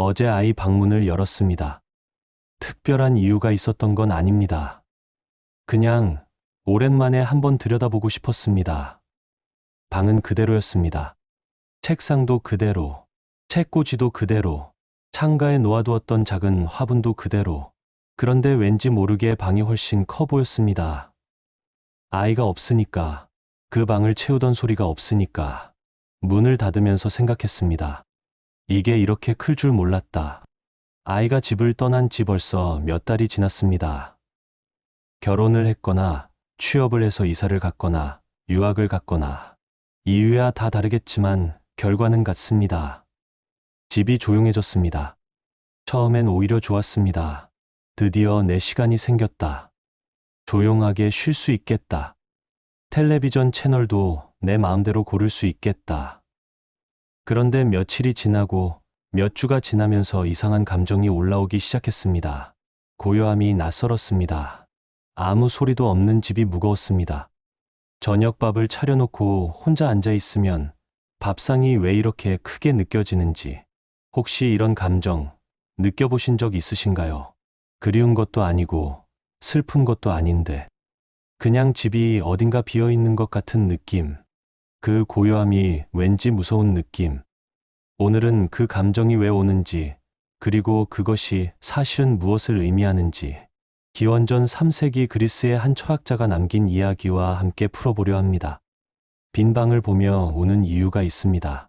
어제 아이 방문을 열었습니다. 특별한 이유가 있었던 건 아닙니다. 그냥 오랜만에 한번 들여다보고 싶었습니다. 방은 그대로였습니다. 책상도 그대로, 책꽂이도 그대로, 창가에 놓아두었던 작은 화분도 그대로. 그런데 왠지 모르게 방이 훨씬 커 보였습니다. 아이가 없으니까, 그 방을 채우던 소리가 없으니까, 문을 닫으면서 생각했습니다. 이게 이렇게 클 줄 몰랐다. 아이가 집을 떠난 지 벌써 몇 달이 지났습니다. 결혼을 했거나, 취업을 해서 이사를 갔거나, 유학을 갔거나, 이유야 다 다르겠지만, 결과는 같습니다. 집이 조용해졌습니다. 처음엔 오히려 좋았습니다. 드디어 내 시간이 생겼다. 조용하게 쉴 수 있겠다. 텔레비전 채널도 내 마음대로 고를 수 있겠다. 그런데 며칠이 지나고 몇 주가 지나면서 이상한 감정이 올라오기 시작했습니다. 고요함이 낯설었습니다. 아무 소리도 없는 집이 무거웠습니다. 저녁밥을 차려놓고 혼자 앉아 있으면 밥상이 왜 이렇게 크게 느껴지는지, 혹시 이런 감정 느껴보신 적 있으신가요? 그리운 것도 아니고 슬픈 것도 아닌데 그냥 집이 어딘가 비어 있는 것 같은 느낌. 그 고요함이 왠지 무서운 느낌. 오늘은 그 감정이 왜 오는지, 그리고 그것이 사실은 무엇을 의미하는지, 기원전 3세기 그리스의 한 철학자가 남긴 이야기와 함께 풀어보려 합니다. 빈 방을 보며 우는 이유가 있습니다.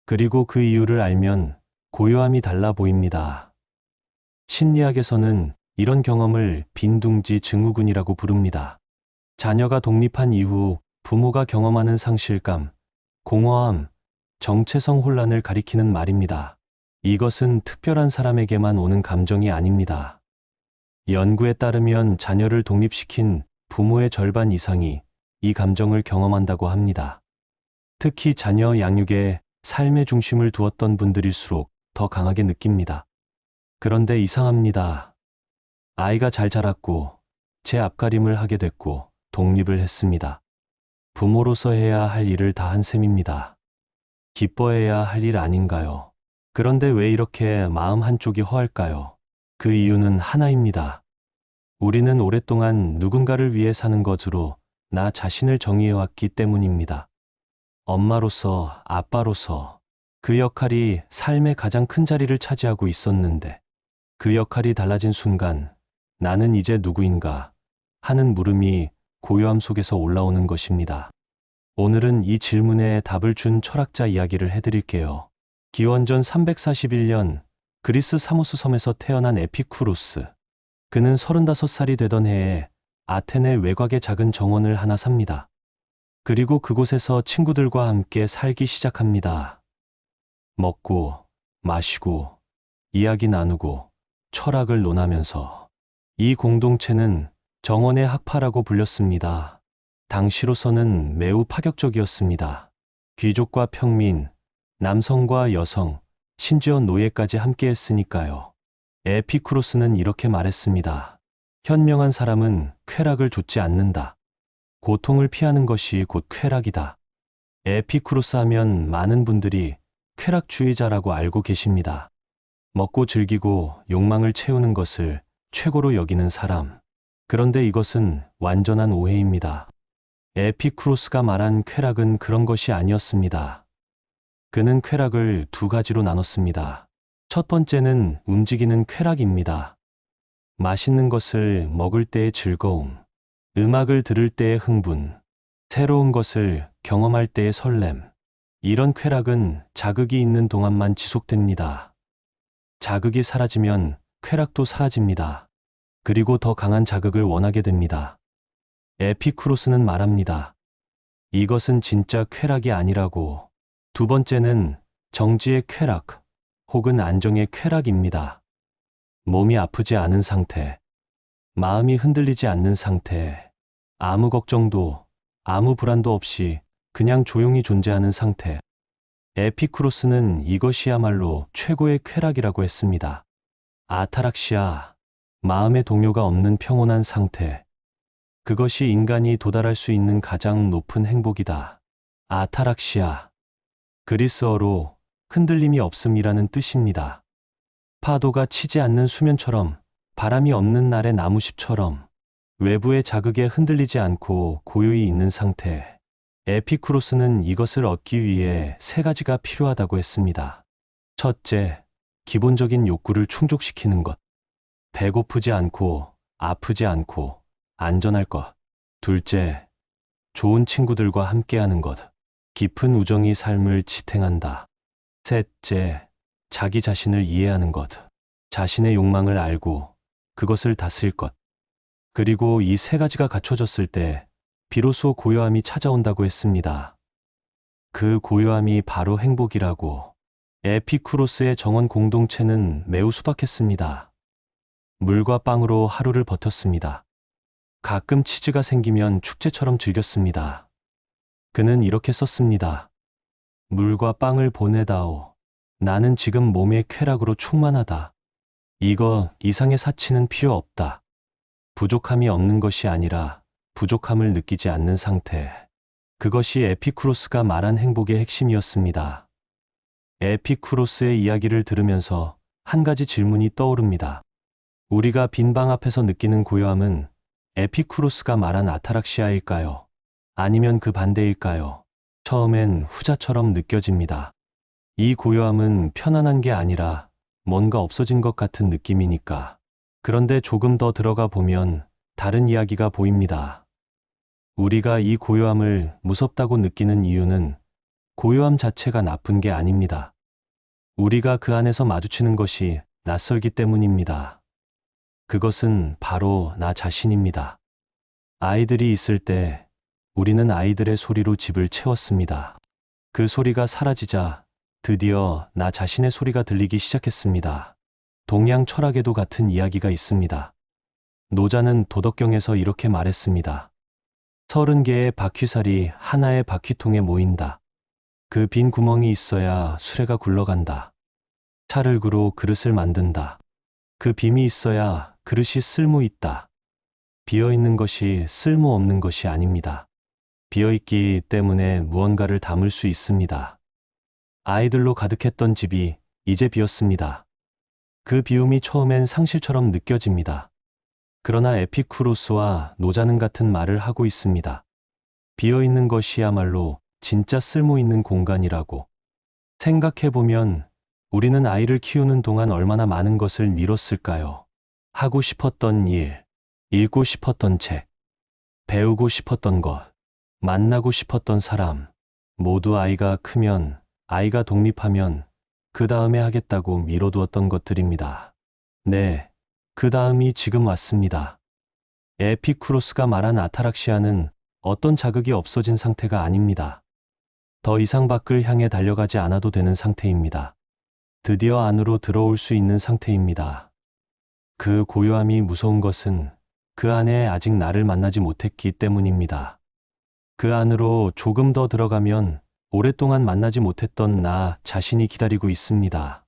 그리고 그 이유를 알면 고요함이 달라 보입니다. 심리학에서는 이런 경험을 빈둥지 증후군이라고 부릅니다. 자녀가 독립한 이후 부모가 경험하는 상실감, 공허함, 정체성 혼란을 가리키는 말입니다. 이것은 특별한 사람에게만 오는 감정이 아닙니다. 연구에 따르면 자녀를 독립시킨 부모의 절반 이상이 이 감정을 경험한다고 합니다. 특히 자녀 양육에 삶의 중심을 두었던 분들일수록 더 강하게 느낍니다. 그런데 이상합니다. 아이가 잘 자랐고 제 앞가림을 하게 됐고 독립을 했습니다. 부모로서 해야 할 일을 다 한 셈입니다. 기뻐해야 할 일 아닌가요? 그런데 왜 이렇게 마음 한쪽이 허할까요? 그 이유는 하나입니다. 우리는 오랫동안 누군가를 위해 사는 것으로 나 자신을 정의해왔기 때문입니다. 엄마로서, 아빠로서 그 역할이 삶의 가장 큰 자리를 차지하고 있었는데 그 역할이 달라진 순간 나는 이제 누구인가 하는 물음이 고요함 속에서 올라오는 것입니다. 오늘은 이 질문에 답을 준 철학자 이야기를 해드릴게요. 기원전 341년 그리스 사모스 섬에서 태어난 에피쿠로스. 그는 35살이 되던 해에 아테네 외곽의 작은 정원을 하나 삽니다. 그리고 그곳에서 친구들과 함께 살기 시작합니다. 먹고, 마시고, 이야기 나누고, 철학을 논하면서. 이 공동체는 정원의 학파라고 불렸습니다. 당시로서는 매우 파격적이었습니다. 귀족과 평민, 남성과 여성, 심지어 노예까지 함께 했으니까요. 에피쿠로스는 이렇게 말했습니다. 현명한 사람은 쾌락을 좇지 않는다. 고통을 피하는 것이 곧 쾌락이다. 에피쿠로스 하면 많은 분들이 쾌락주의자라고 알고 계십니다. 먹고 즐기고 욕망을 채우는 것을 최고로 여기는 사람. 그런데 이것은 완전한 오해입니다. 에피쿠로스가 말한 쾌락은 그런 것이 아니었습니다. 그는 쾌락을 두 가지로 나눴습니다. 첫 번째는 움직이는 쾌락입니다. 맛있는 것을 먹을 때의 즐거움, 음악을 들을 때의 흥분, 새로운 것을 경험할 때의 설렘. 이런 쾌락은 자극이 있는 동안만 지속됩니다. 자극이 사라지면 쾌락도 사라집니다. 그리고 더 강한 자극을 원하게 됩니다. 에피쿠로스는 말합니다. 이것은 진짜 쾌락이 아니라고. 두 번째는 정지의 쾌락 혹은 안정의 쾌락입니다. 몸이 아프지 않은 상태, 마음이 흔들리지 않는 상태, 아무 걱정도, 아무 불안도 없이 그냥 조용히 존재하는 상태. 에피쿠로스는 이것이야말로 최고의 쾌락이라고 했습니다. 아타락시아, 마음의 동요가 없는 평온한 상태. 그것이 인간이 도달할 수 있는 가장 높은 행복이다. 아타락시아. 그리스어로 흔들림이 없음이라는 뜻입니다. 파도가 치지 않는 수면처럼, 바람이 없는 날의 나무숲처럼 외부의 자극에 흔들리지 않고 고요히 있는 상태. 에피쿠로스는 이것을 얻기 위해 세 가지가 필요하다고 했습니다. 첫째, 기본적인 욕구를 충족시키는 것. 배고프지 않고, 아프지 않고, 안전할 것. 둘째, 좋은 친구들과 함께하는 것. 깊은 우정이 삶을 지탱한다. 셋째, 자기 자신을 이해하는 것. 자신의 욕망을 알고 그것을 다스릴 것. 그리고 이 세 가지가 갖춰졌을 때 비로소 고요함이 찾아온다고 했습니다. 그 고요함이 바로 행복이라고. 에피쿠로스의 정원 공동체는 매우 수박했습니다. 물과 빵으로 하루를 버텼습니다. 가끔 치즈가 생기면 축제처럼 즐겼습니다. 그는 이렇게 썼습니다. 물과 빵을 보내다오. 나는 지금 몸의 쾌락으로 충만하다. 이거 이상의 사치는 필요 없다. 부족함이 없는 것이 아니라 부족함을 느끼지 않는 상태. 그것이 에피쿠로스가 말한 행복의 핵심이었습니다. 에피쿠로스의 이야기를 들으면서 한 가지 질문이 떠오릅니다. 우리가 빈 방 앞에서 느끼는 고요함은 에피쿠로스가 말한 아타락시아일까요? 아니면 그 반대일까요? 처음엔 후자처럼 느껴집니다. 이 고요함은 편안한 게 아니라 뭔가 없어진 것 같은 느낌이니까. 그런데 조금 더 들어가 보면 다른 이야기가 보입니다. 우리가 이 고요함을 무섭다고 느끼는 이유는 고요함 자체가 나쁜 게 아닙니다. 우리가 그 안에서 마주치는 것이 낯설기 때문입니다. 그것은 바로 나 자신입니다. 아이들이 있을 때 우리는 아이들의 소리로 집을 채웠습니다. 그 소리가 사라지자 드디어 나 자신의 소리가 들리기 시작했습니다. 동양 철학에도 같은 이야기가 있습니다. 노자는 도덕경에서 이렇게 말했습니다. 30개의 바퀴살이 하나의 바퀴통에 모인다. 그 빈 구멍이 있어야 수레가 굴러간다. 찰흙으로 그릇을 만든다. 그 빔이 있어야 그릇이 쓸모 있다. 비어있는 것이 쓸모없는 것이 아닙니다. 비어있기 때문에 무언가를 담을 수 있습니다. 아이들로 가득했던 집이 이제 비었습니다. 그 비움이 처음엔 상실처럼 느껴집니다. 그러나 에피쿠로스와 노자는 같은 말을 하고 있습니다. 비어있는 것이야말로 진짜 쓸모있는 공간이라고. 생각해보면 우리는 아이를 키우는 동안 얼마나 많은 것을 미뤘을까요? 하고 싶었던 일, 읽고 싶었던 책, 배우고 싶었던 것, 만나고 싶었던 사람, 모두 아이가 크면, 아이가 독립하면 그 다음에 하겠다고 미뤄두었던 것들입니다. 네, 그 다음이 지금 왔습니다. 에피쿠로스가 말한 아타락시아는 어떤 자극이 없어진 상태가 아닙니다. 더 이상 밖을 향해 달려가지 않아도 되는 상태입니다. 드디어 안으로 들어올 수 있는 상태입니다. 그 고요함이 무서운 것은 그 안에 아직 나를 만나지 못했기 때문입니다. 그 안으로 조금 더 들어가면 오랫동안 만나지 못했던 나 자신이 기다리고 있습니다.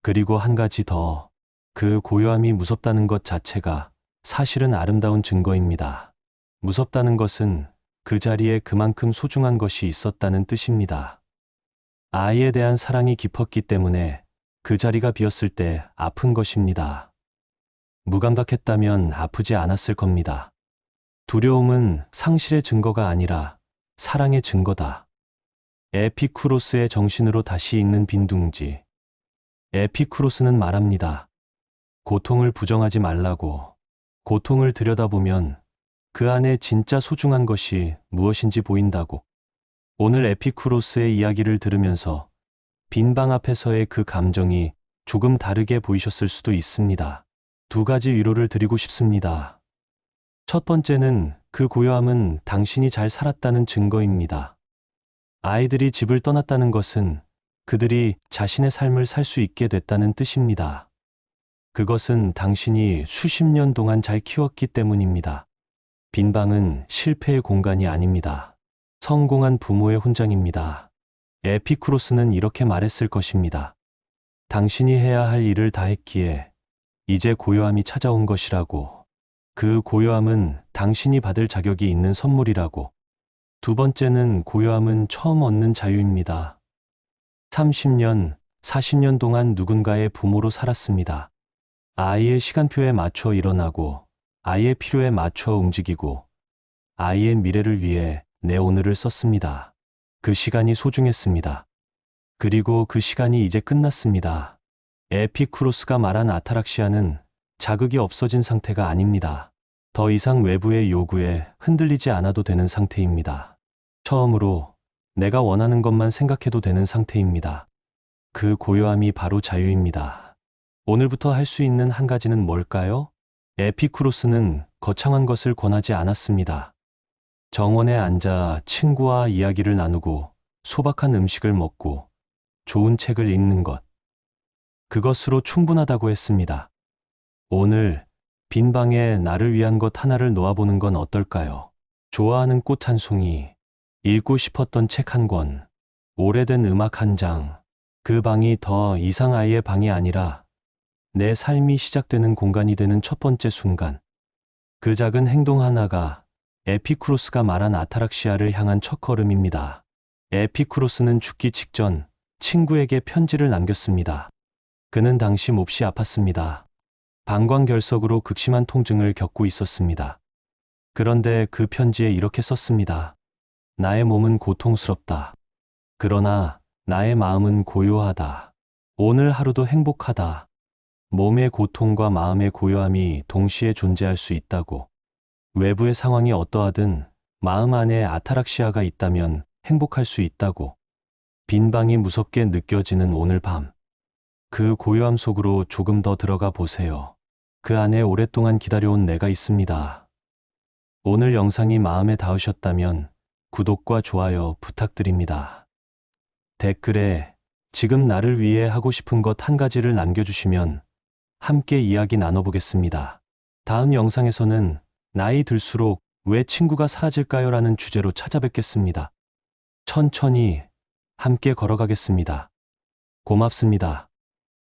그리고 한 가지 더, 그 고요함이 무섭다는 것 자체가 사실은 아름다운 증거입니다. 무섭다는 것은 그 자리에 그만큼 소중한 것이 있었다는 뜻입니다. 아이에 대한 사랑이 깊었기 때문에 그 자리가 비었을 때 아픈 것입니다. 무감각했다면 아프지 않았을 겁니다. 두려움은 상실의 증거가 아니라 사랑의 증거다. 에피쿠로스의 정신으로 다시 읽는 빈둥지. 에피쿠로스는 말합니다. 고통을 부정하지 말라고. 고통을 들여다보면 그 안에 진짜 소중한 것이 무엇인지 보인다고. 오늘 에피쿠로스의 이야기를 들으면서 빈 방 앞에서의 그 감정이 조금 다르게 보이셨을 수도 있습니다. 두 가지 위로를 드리고 싶습니다. 첫 번째는 그 고요함은 당신이 잘 살았다는 증거입니다. 아이들이 집을 떠났다는 것은 그들이 자신의 삶을 살 수 있게 됐다는 뜻입니다. 그것은 당신이 수십 년 동안 잘 키웠기 때문입니다. 빈 방은 실패의 공간이 아닙니다. 성공한 부모의 훈장입니다. 에피쿠로스는 이렇게 말했을 것입니다. 당신이 해야 할 일을 다 했기에 이제 고요함이 찾아온 것이라고. 그 고요함은 당신이 받을 자격이 있는 선물이라고. 두 번째는 고요함은 처음 얻는 자유입니다. 30년, 40년 동안 누군가의 부모로 살았습니다. 아이의 시간표에 맞춰 일어나고, 아이의 필요에 맞춰 움직이고, 아이의 미래를 위해 내 오늘을 썼습니다. 그 시간이 소중했습니다. 그리고 그 시간이 이제 끝났습니다. 에피쿠로스가 말한 아타락시아는 자극이 없어진 상태가 아닙니다. 더 이상 외부의 요구에 흔들리지 않아도 되는 상태입니다. 처음으로 내가 원하는 것만 생각해도 되는 상태입니다. 그 고요함이 바로 자유입니다. 오늘부터 할 수 있는 한 가지는 뭘까요? 에피쿠로스는 거창한 것을 권하지 않았습니다. 정원에 앉아 친구와 이야기를 나누고 소박한 음식을 먹고 좋은 책을 읽는 것. 그것으로 충분하다고 했습니다. 오늘 빈 방에 나를 위한 것 하나를 놓아보는 건 어떨까요? 좋아하는 꽃 한 송이, 읽고 싶었던 책 한 권, 오래된 음악 한 장. 그 방이 더 이상 아이의 방이 아니라 내 삶이 시작되는 공간이 되는 첫 번째 순간. 그 작은 행동 하나가 에피쿠로스가 말한 아타락시아를 향한 첫걸음입니다. 에피쿠로스는 죽기 직전 친구에게 편지를 남겼습니다. 그는 당시 몹시 아팠습니다. 방광결석으로 극심한 통증을 겪고 있었습니다. 그런데 그 편지에 이렇게 썼습니다. 나의 몸은 고통스럽다. 그러나 나의 마음은 고요하다. 오늘 하루도 행복하다. 몸의 고통과 마음의 고요함이 동시에 존재할 수 있다고. 외부의 상황이 어떠하든 마음 안에 아타락시아가 있다면 행복할 수 있다고. 빈 방이 무섭게 느껴지는 오늘 밤. 그 고요함 속으로 조금 더 들어가 보세요. 그 안에 오랫동안 기다려온 내가 있습니다. 오늘 영상이 마음에 닿으셨다면 구독과 좋아요 부탁드립니다. 댓글에 지금 나를 위해 하고 싶은 것 한 가지를 남겨주시면 함께 이야기 나눠보겠습니다. 다음 영상에서는 나이 들수록 왜 친구가 사라질까요? 라는 주제로 찾아뵙겠습니다. 천천히 함께 걸어가겠습니다. 고맙습니다.